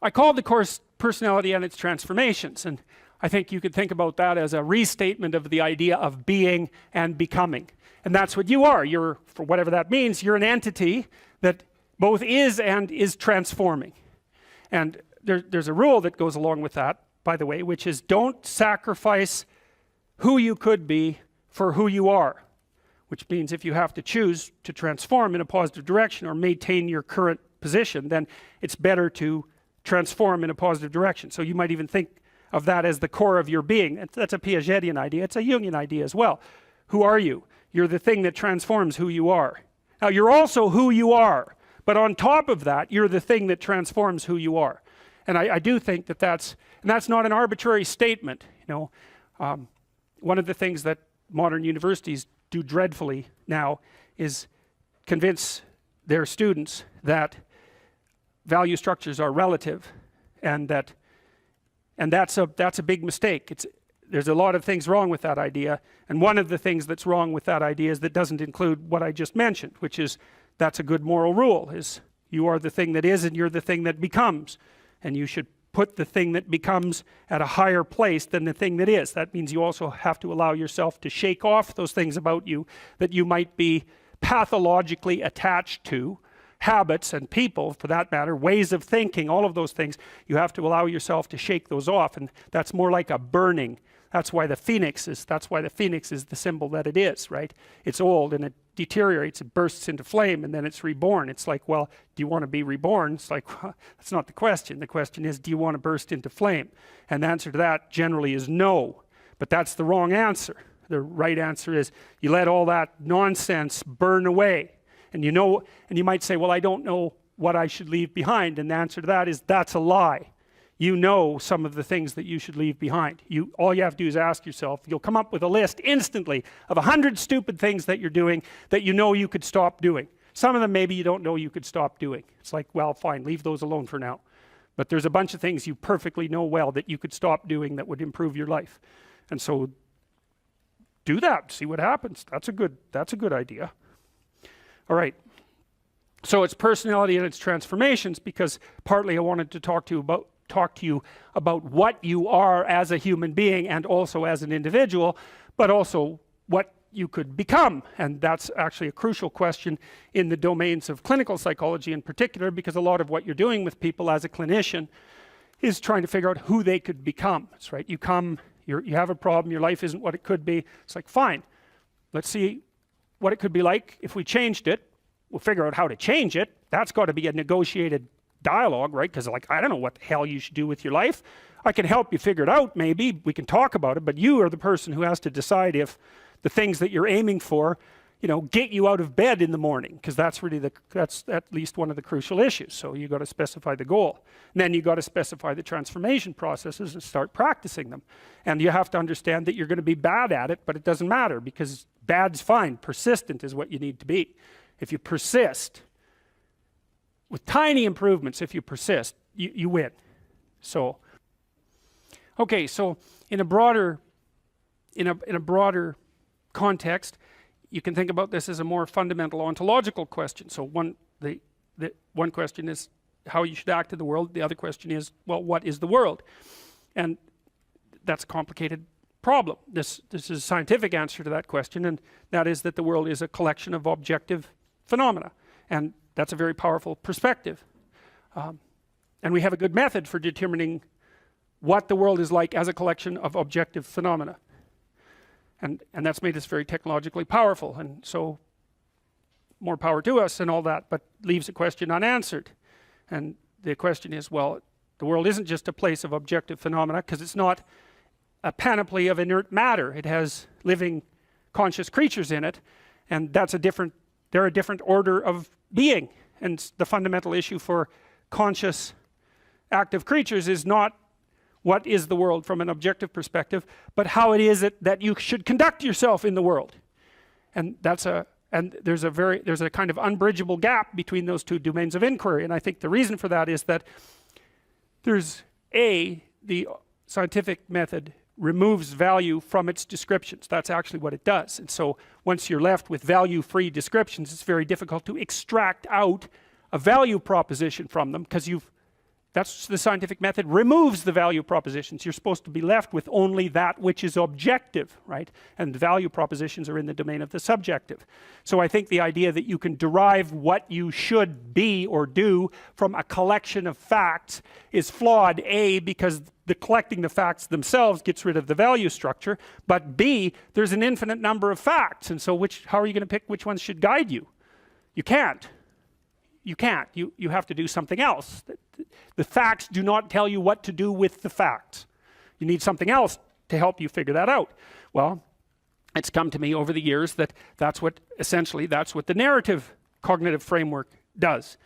I called the course Personality and Its Transformations, and I think you could think about that as a restatement of the idea of being and becoming. And that's what you are. You're, for whatever that means, you're an entity that both is and is transforming. And there's a rule that goes along with that, by the way, which is don't sacrifice who you could be for who you are. Which means if you have to choose to transform in a positive direction or maintain your current position, then it's better to transform in a positive direction. So you might even think of that as the core of your being. That's a Piagetian idea. It's a Jungian idea as well. Who are you? You're the thing that transforms who you are. Now you're also who you are, but on top of that, you're the thing that transforms who you are. And I do think that that's not an arbitrary statement. You know, one of the things that modern universities do dreadfully now is convince their students that value structures are relative, and that's a big mistake. There's a lot of things wrong with that idea, and one of the things that's wrong with that idea is that doesn't include what I just mentioned, which is that's a good moral rule, is you are the thing that is and you're the thing that becomes, and you should put the thing that becomes at a higher place than the thing that is. That means you also have to allow yourself to shake off those things about you that you might be pathologically attached to, habits and people for that matter, ways of thinking, all of those things. You have to allow yourself to shake those off, and that's more like a burning. That's why the phoenix is the symbol that it is, right? It's old and it deteriorates, it bursts into flame, and then it's reborn. It's like, well, do you want to be reborn? It's like, well, that's not the question. The question is, do you want to burst into flame? And the answer to that generally is no, but that's the wrong answer. The right answer is you let all that nonsense burn away. And you know, and you might say, well, I don't know what I should leave behind, and the answer to that is that's a lie. You know some of the things that you should leave behind. All you have to do is ask yourself. You'll come up with a list instantly of 100 stupid things that you're doing that you know you could stop doing. Some of them maybe you don't know you could stop doing. It's like, well, fine, leave those alone for now. But there's a bunch of things you perfectly know well that you could stop doing that would improve your life. And so do that, see what happens. That's a good idea. All right. So it's personality and its transformations, because partly I wanted to talk to you about what you are as a human being and also as an individual, but also what you could become. And that's actually a crucial question in the domains of clinical psychology in particular, because a lot of what you're doing with people as a clinician is trying to figure out who they could become. That's right. You have a problem, your life isn't what it could be. It's like, fine, let's see what it could be like if we changed it. We'll figure out how to change it. That's got to be a negotiated dialogue, right? Because like, I don't know what the hell you should do with your life. I can help you figure it out, maybe we can talk about it, but you are the person who has to decide if the things that you're aiming for, you know, get you out of bed in the morning, because that's really that's at least one of the crucial issues. So you got to specify the goal, and then you got to specify the transformation processes and start practicing them. And you have to understand that you're going to be bad at it, but it doesn't matter, because bad's fine. Persistent is what you need to be. If you persist with tiny improvements, if you persist, you win. So okay, so in a broader context, you can think about this as a more fundamental ontological question. So one question is how you should act in the world. The other question is, well, what is the world? And that's a complicated problem. This is a scientific answer to that question, and that is that the world is a collection of objective phenomena, and that's a very powerful perspective. And we have a good method for determining what the world is like as a collection of objective phenomena. And that's made us very technologically powerful, and so more power to us and all that, but leaves a question unanswered. And the question is, well, the world isn't just a place of objective phenomena, because it's not a panoply of inert matter. It has living conscious creatures in it, and they're a different order of being. And the fundamental issue for conscious active creatures is not what is the world from an objective perspective, but how it is that you should conduct yourself in the world. And there's a kind of unbridgeable gap between those two domains of inquiry. And I think the reason for that is that the scientific method removes value from its descriptions. That's actually what it does. And so once you're left with value-free descriptions, it's very difficult to extract out a value proposition from them, because That's the scientific method removes the value propositions. You're supposed to be left with only that which is objective, right? And the value propositions are in the domain of the subjective. So I think the idea that you can derive what you should be or do from a collection of facts is flawed, A, because the collecting the facts themselves gets rid of the value structure, but B, there's an infinite number of facts, and so how are you going to pick which ones should guide you? You can't. You can't. You have to do something else. The facts do not tell you what to do with the facts. You need something else to help you figure that out. Well, it's come to me over the years that essentially that's what the narrative cognitive framework does.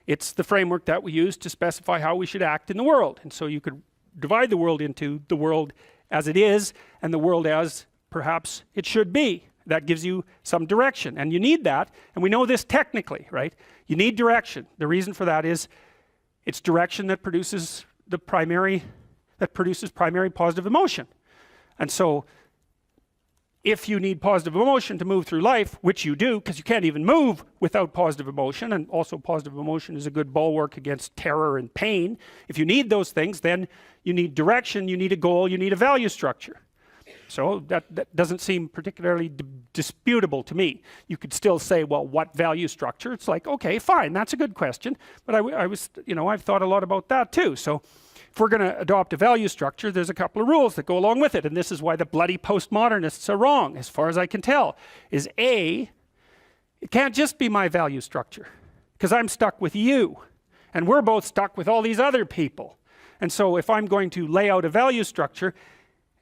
It's the framework that we use to specify how we should act in the world. And so you could divide the world into the world as it is and the world as perhaps it should be. That gives you some direction, and you need that, and we know this technically, right? You need direction. The reason for that is it's direction that produces primary positive emotion. And so if you need positive emotion to move through life, which you do, because you can't even move without positive emotion, and also positive emotion is a good bulwark against terror and pain. If you need those things, then you need direction, you need a goal, you need a value structure. So that doesn't seem particularly disputable to me. You could still say, well, what value structure? It's like, okay, fine, that's a good question. But I've thought a lot about that too. So if we're going to adopt a value structure, there's a couple of rules that go along with it. And this is why the bloody postmodernists are wrong, as far as I can tell, is A, it can't just be my value structure, because I'm stuck with you. And we're both stuck with all these other people. And so if I'm going to lay out a value structure,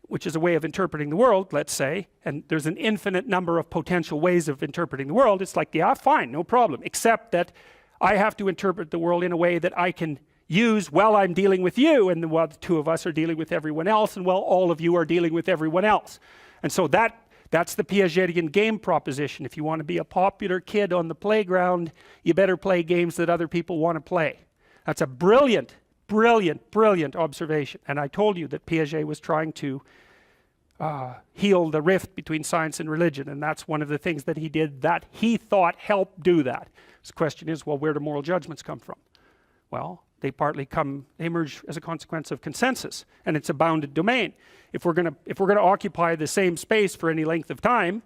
which is a way of interpreting the world, let's say, and there's an infinite number of potential ways of interpreting the world, it's like, yeah, fine, no problem, except that I have to interpret the world in a way that I can use while I'm dealing with you, and while the two of us are dealing with everyone else, and while all of you are dealing with everyone else. And so that's the Piagetian game proposition. If you want to be a popular kid on the playground, you better play games that other people want to play. That's a brilliant observation. And I told you that Piaget was trying to heal the rift between science and religion, and that's one of the things that he did that he thought helped do that. So the question is, well, where do moral judgments come from? Well, they emerge as a consequence of consensus, and it's a bounded domain. If we're going to occupy the same space for any length of time,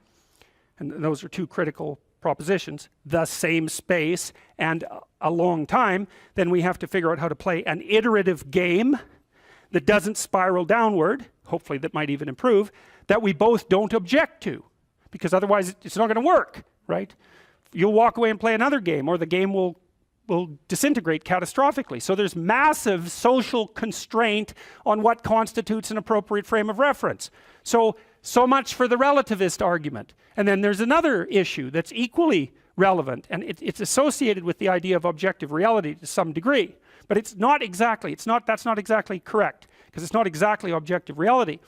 and those are two critical propositions, the same space and a long time, then we have to figure out how to play an iterative game that doesn't spiral downward, hopefully that might even improve, that we both don't object to, because otherwise it's not going to work, right? You'll walk away and play another game, or the game will disintegrate catastrophically. So there's massive social constraint on what constitutes an appropriate frame of reference. So much for the relativist argument. And then there's another issue that's equally relevant, and it's associated with the idea of objective reality to some degree. But that's not exactly correct, because it's not exactly objective reality.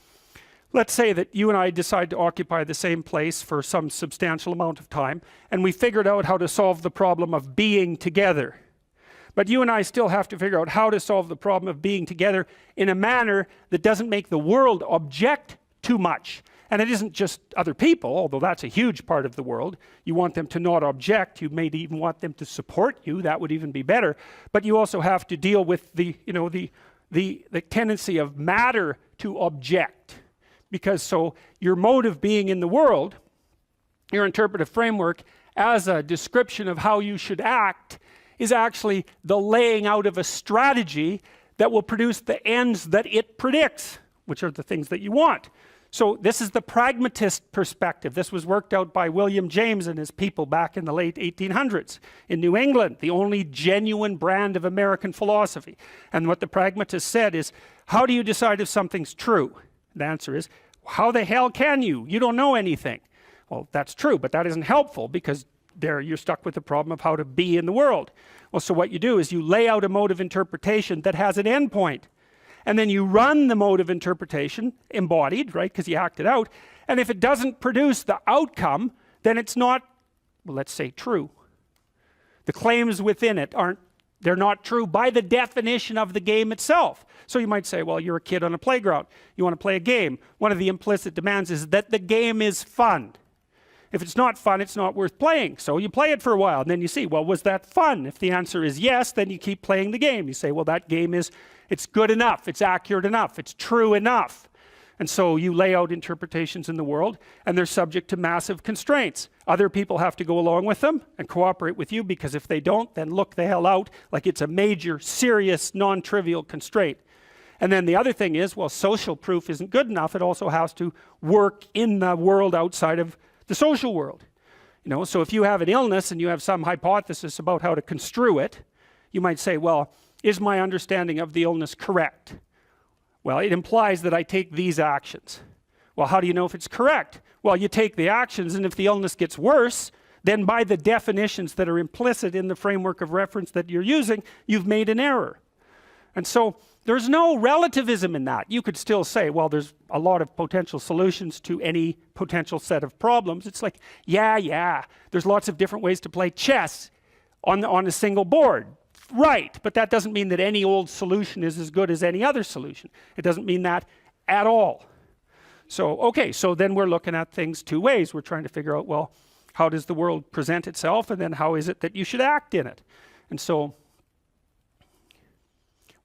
Let's say that you and I decide to occupy the same place for some substantial amount of time, and we figured out how to solve the problem of being together. But you and I still have to figure out how to solve the problem of being together in a manner that doesn't make the world object too much. And it isn't just other people, although that's a huge part of the world. You want them to not object. You may even want them to support you. That would even be better. But you also have to deal with the tendency of matter to object. Because so your mode of being in the world, your interpretive framework, as a description of how you should act, is actually the laying out of a strategy that will produce the ends that it predicts, which are the things that you want. So this is the pragmatist perspective. This was worked out by William James and his people back in the late 1800s in New England, the only genuine brand of American philosophy. And what the pragmatist said is, how do you decide if something's true? The answer is, how the hell can you? You don't know anything. Well, that's true, but that isn't helpful, because there you're stuck with the problem of how to be in the world. Well, so what you do is you lay out a mode of interpretation that has an endpoint. And then you run the mode of interpretation, embodied, right, because you act it out. And if it doesn't produce the outcome, then it's not, well, let's say, true. The claims within it they're not true by the definition of the game itself. So you might say, well, you're a kid on a playground. You want to play a game. One of the implicit demands is that the game is fun. If it's not fun, it's not worth playing. So you play it for a while, and then you see, well, was that fun? If the answer is yes, then you keep playing the game. You say, well, that game it's good enough, it's accurate enough, it's true enough. And so you lay out interpretations in the world, and they're subject to massive constraints. Other people have to go along with them and cooperate with you, because if they don't, then look the hell out, like it's a major, serious, non-trivial constraint. And then the other thing is, well, social proof isn't good enough. It also has to work in the world outside of the social world. So if you have an illness and you have some hypothesis about how to construe it, you might say, well, is my understanding of the illness correct? Well, it implies that I take these actions. Well, how do you know if it's correct? Well, you take the actions, and if the illness gets worse, then by the definitions that are implicit in the framework of reference that you're using, you've made an error. And so there's no relativism in that. You could still say, well, there's a lot of potential solutions to any potential set of problems. It's like, yeah, there's lots of different ways to play chess on a single board. Right, but that doesn't mean that any old solution is as good as any other solution. It doesn't mean that at all. So, okay, so then we're looking at things two ways. We're trying to figure out, well, how does the world present itself, and then how is it that you should act in it? And so,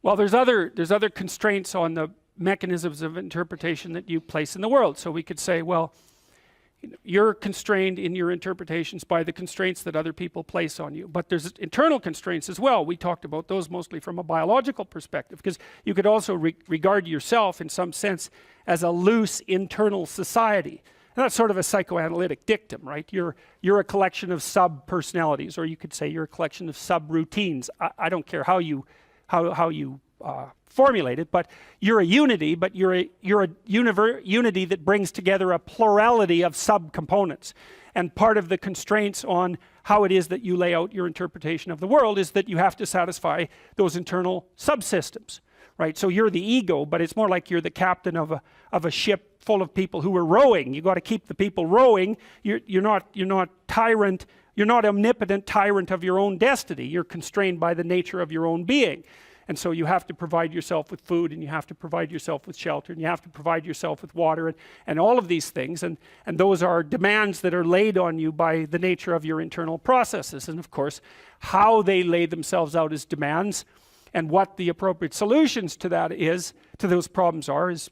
well, there's other constraints on the mechanisms of interpretation that you place in the world. So we could say, well, you're constrained in your interpretations by the constraints that other people place on you. But there's internal constraints as well. We talked about those mostly from a biological perspective, because you could also regard yourself in some sense as a loose internal society. And that's sort of a psychoanalytic dictum, right? You're a collection of sub-personalities, or you could say you're a collection of sub-routines. I don't care how you formulate it, but you're a unity, but you're a unity that brings together a plurality of subcomponents. And part of the constraints on how it is that you lay out your interpretation of the world is that you have to satisfy those internal subsystems, right? So you're the ego, but it's more like you're the captain of a ship full of people who are rowing. You got to keep the people rowing. You're not tyrant. You're not omnipotent tyrant of your own destiny. You're constrained by the nature of your own being. And so you have to provide yourself with food, and you have to provide yourself with shelter, and you have to provide yourself with water, and all of these things. And those are demands that are laid on you by the nature of your internal processes. And of course, how they lay themselves out as demands and what the appropriate solutions to that to those problems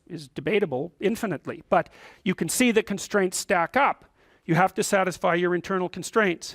is debatable infinitely. But you can see the constraints stack up. You have to satisfy your internal constraints.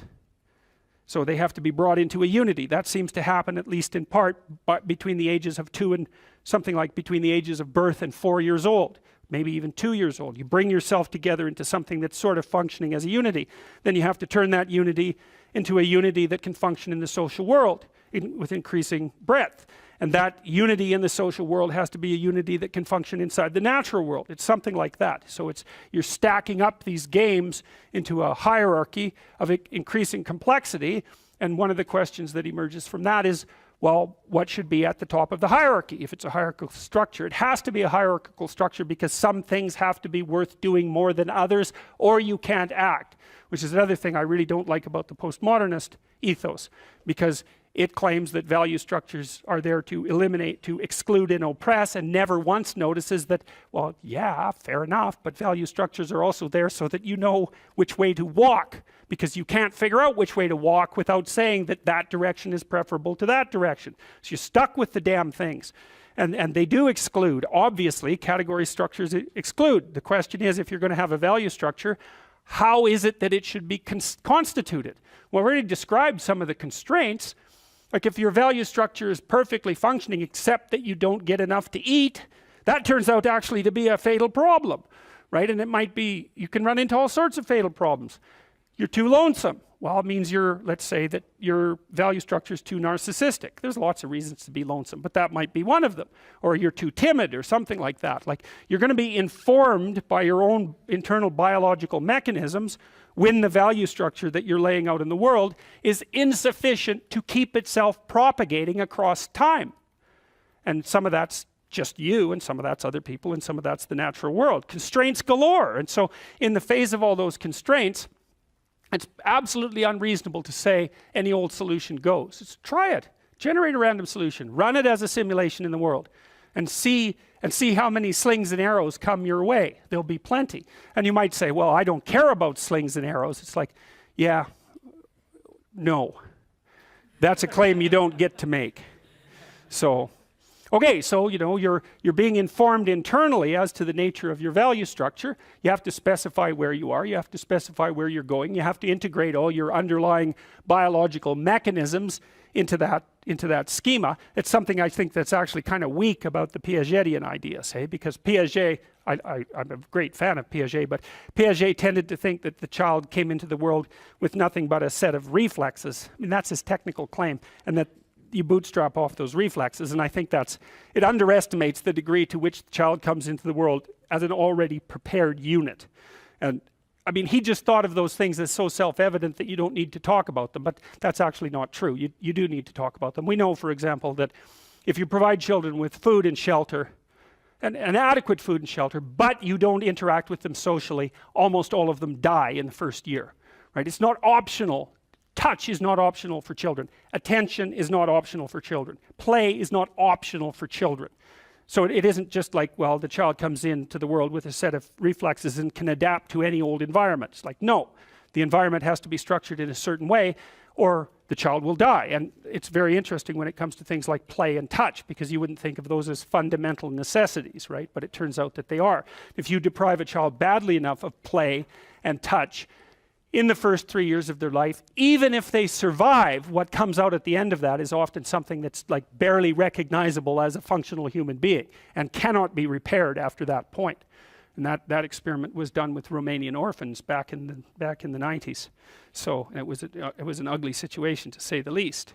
So they have to be brought into a unity. That seems to happen, at least in part, between the ages of 2 and something like between the ages of birth and 4 years old, maybe even 2 years old. You bring yourself together into something that's sort of functioning as a unity. Then you have to turn that unity into a unity that can function in the social world with increasing breadth. And that unity in the social world has to be a unity that can function inside the natural world. It's something like that. So you're stacking up these games into a hierarchy of increasing complexity. And one of the questions that emerges from that is, well, what should be at the top of the hierarchy? If it's a hierarchical structure, it has to be a hierarchical structure, because some things have to be worth doing more than others, or you can't act, which is another thing I really don't like about the postmodernist ethos, because it claims that value structures are there to eliminate, to exclude and oppress, and never once notices that, well, yeah, fair enough, but value structures are also there so that you know which way to walk, because you can't figure out which way to walk without saying that that direction is preferable to that direction. So you're stuck with the damn things. And they do exclude. Obviously, category structures exclude. The question is, if you're going to have a value structure, how is it that it should be constituted? Well, I already described some of the constraints. Like if your value structure is perfectly functioning except that you don't get enough to eat, that turns out actually to be a fatal problem, right? And it might be, you can run into all sorts of fatal problems. You're too lonesome. Well, it means let's say that your value structure is too narcissistic. There's lots of reasons to be lonesome, but that might be one of them. Or you're too timid or something like that. Like you're going to be informed by your own internal biological mechanisms when the value structure that you're laying out in the world is insufficient to keep itself propagating across time. And some of that's just you, and some of that's other people, and some of that's the natural world. Constraints galore. And so in the face of all those constraints, it's absolutely unreasonable to say any old solution goes. Try it. Generate a random solution. Run it as a simulation in the world. and see how many slings and arrows come your way. There'll be plenty. And you might say, well, I don't care about slings and arrows. It's like, yeah, no. That's a claim you don't get to make. So, okay, so you're being informed internally as to the nature of your value structure. You have to specify where you are. You have to specify where you're going. You have to integrate all your underlying biological mechanisms into that schema. It's something I think that's actually kind of weak about the Piagetian ideas, because Piaget, I'm a great fan of Piaget, but Piaget tended to think that the child came into the world with nothing but a set of reflexes. I mean, that's his technical claim, and that you bootstrap off those reflexes, and I think it underestimates the degree to which the child comes into the world as an already prepared unit. And I mean, he just thought of those things as so self-evident that you don't need to talk about them, but that's actually not true. You do need to talk about them. We know, for example, that if you provide children with food and shelter, and adequate food and shelter, but you don't interact with them socially, almost all of them die in the first year, right? It's not optional. Touch is not optional for children. Attention is not optional for children. Play is not optional for children. So it isn't just like, well, the child comes into the world with a set of reflexes and can adapt to any old environment. It's like, no, the environment has to be structured in a certain way or the child will die. And it's very interesting when it comes to things like play and touch, because you wouldn't think of those as fundamental necessities, right? But it turns out that they are. If you deprive a child badly enough of play and touch in the first 3 years of their life, even if they survive, what comes out at the end of that is often something that's like barely recognizable as a functional human being and cannot be repaired after that point. And that experiment was done with Romanian orphans back in the 90s. So it was an ugly situation, to say the least.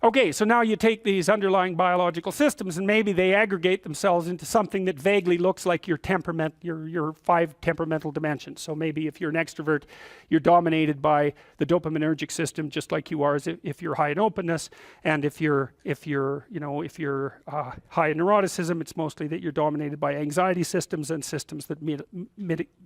Okay, so now you take these underlying biological systems and maybe they aggregate themselves into something that vaguely looks like your temperament, your 5 temperamental dimensions. So maybe if you're an extrovert, you're dominated by the dopaminergic system, just like you are if you're high in openness. And if you're high in neuroticism, it's mostly that you're dominated by anxiety systems and systems that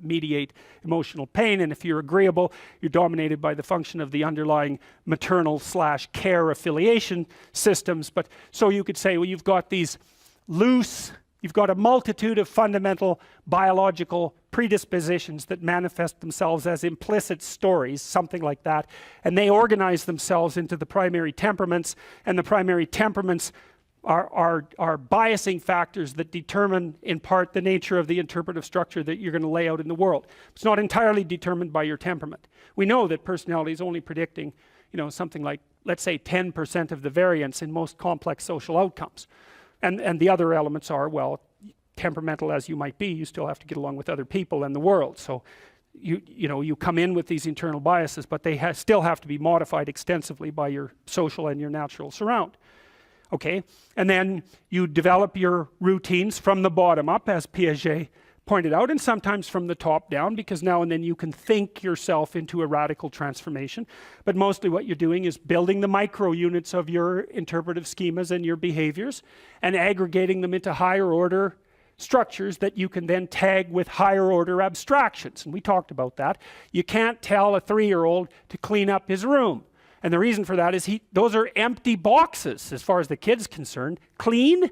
mediate emotional pain. And if you're agreeable, you're dominated by the function of the underlying maternal/care affiliation systems. But so you could say, well, you've got a multitude of fundamental biological predispositions that manifest themselves as implicit stories, something like that, and they organize themselves into the primary temperaments, and the primary temperaments are biasing factors that determine in part the nature of the interpretive structure that you're going to lay out in the world. It's not entirely determined by your temperament. We know that personality is only predicting something like, let's say, 10% of the variance in most complex social outcomes. And the other elements are, well, temperamental as you might be, you still have to get along with other people and the world. So you come in with these internal biases, but they still have to be modified extensively by your social and your natural surround. Okay, and then you develop your routines from the bottom up, as Piaget pointed out, and sometimes from the top down, because now and then you can think yourself into a radical transformation. But mostly what you're doing is building the micro units of your interpretive schemas and your behaviors and aggregating them into higher order structures that you can then tag with higher order abstractions. And we talked about that. You can't tell a 3-year-old to clean up his room. And the reason for that is those are empty boxes as far as the kid's concerned. Clean?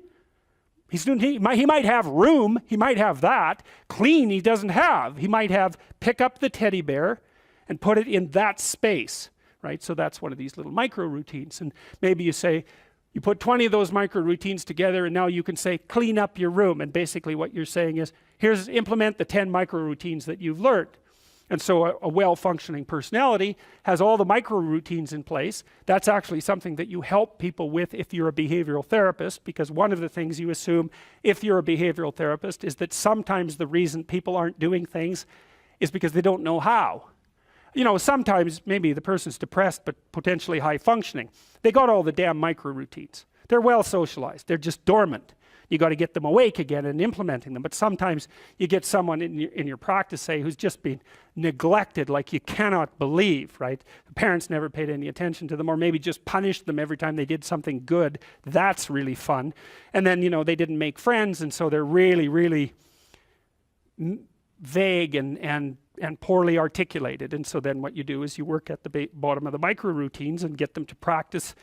He might have room, he might have that. Clean he doesn't have. He might have pick up the teddy bear and put it in that space, right? So that's one of these little micro routines. And maybe you say, you put 20 of those micro routines together and now you can say, clean up your room. And basically what you're saying is, implement the 10 micro routines that you've learned. And so a well-functioning personality has all the micro routines in place. That's actually something that you help people with if you're a behavioral therapist, because one of the things you assume if you're a behavioral therapist is that sometimes the reason people aren't doing things is because they don't know how. Sometimes maybe the person's depressed but potentially high functioning. They got all the damn micro routines. They're well socialized. They're just dormant. You got to get them awake again and implementing them. But sometimes you get someone in your practice, say, who's just been neglected like you cannot believe, right? The parents never paid any attention to them, or maybe just punished them every time they did something good. That's really fun. And then, they didn't make friends, and so they're really, really vague and poorly articulated. And so then what you do is you work at the bottom of the micro routines and get them to practice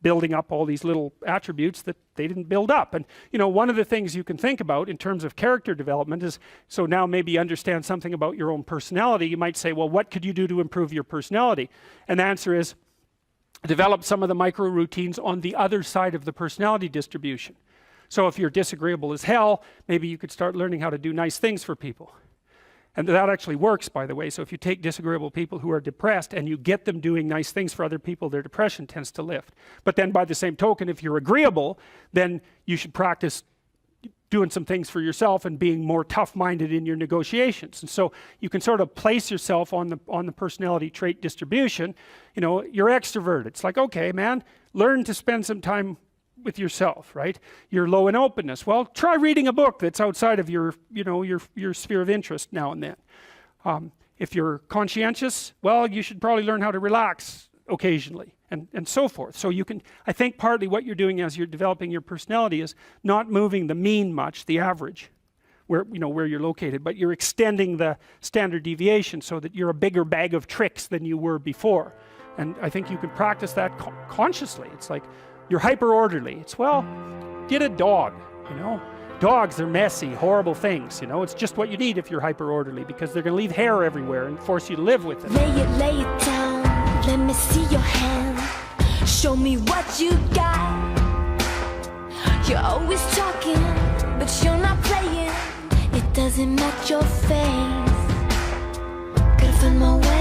building up all these little attributes that they didn't build up. And you know, one of the things you can think about in terms of character development is, so now maybe you understand something about your own personality. You might say, well, what could you do to improve your personality? And the answer is, develop some of the micro routines on the other side of the personality distribution. So if you're disagreeable as hell, maybe you could start learning how to do nice things for people. And that actually works, by the way. So if you take disagreeable people who are depressed and you get them doing nice things for other people, their depression tends to lift. But then by the same token, if you're agreeable, then you should practice doing some things for yourself and being more tough-minded in your negotiations. And so you can sort of place yourself on the personality trait distribution. You know, you're extroverted. It's like, okay, man, learn to spend some time with yourself, right? You're low in openness. Well, try reading a book that's outside of your, you know, your sphere of interest now and then. If you're conscientious, well, you should probably learn how to relax occasionally, and so forth. So you can, I think partly what you're doing as you're developing your personality is not moving the mean much, the average, where, you know, where you're located, but you're extending the standard deviation so that you're a bigger bag of tricks than you were before. And I think you can practice that consciously. It's like, you're hyper orderly. It's, well, get a dog, you know. Dogs are messy, horrible things, you know. It's just what you need if you're hyper orderly, because they're going to leave hair everywhere and force you to live with it. Lay it down. Let me see your hand. Show me what you got. You're always talking, but you're not playing. It doesn't match your face. Gotta find my way.